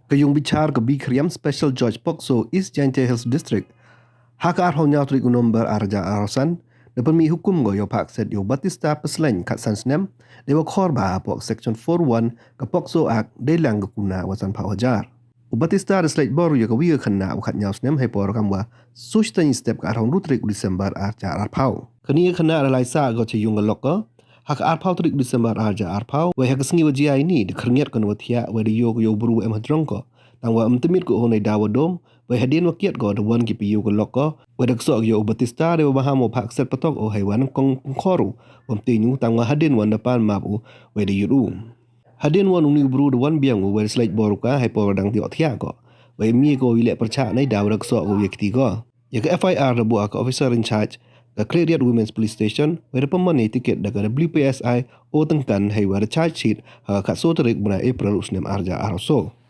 Kayung bichaar ke Bikriam Special Judge POCSO EJH Hills District. Hak arho nyau trik nomor arja arasan dapat mi hukum go yo kset yo batista peslain kat snem dewa korba pok section 41 ke POCSO Act delang ke kuna wasan pawajar. Batista de slaitbor yo ke wi khynnah wakat nyau snem hai por kamwa sustain step ka arho rutrik Desember arja arpau. Kini khynnah ada laisa go che yung lok hak arpau trik Desember arja arpau we hak sengi wajia ini de kerngiat kon watia we de yo buru em hadrongko tangwa temit ko honai dawadom we hadin wakiat go de wan ki piyu ko lokko we de so yo batista de bahamo kset patok o haiwan kong khoru tinyu tangwa hadin wan depan mapu we de yuru hadin wan uni buru de wan biang we slaitbor ka hai por dang ti othia ko we mi ko ile percha nai daw dak so we kti go ya ke FIR de bu ka officer in charge the Cleariat Women's Police Station, where the pemani tiket daga WPSI o tengkan hai wara charge sheet ka so tarik bulan April usnem arja arso.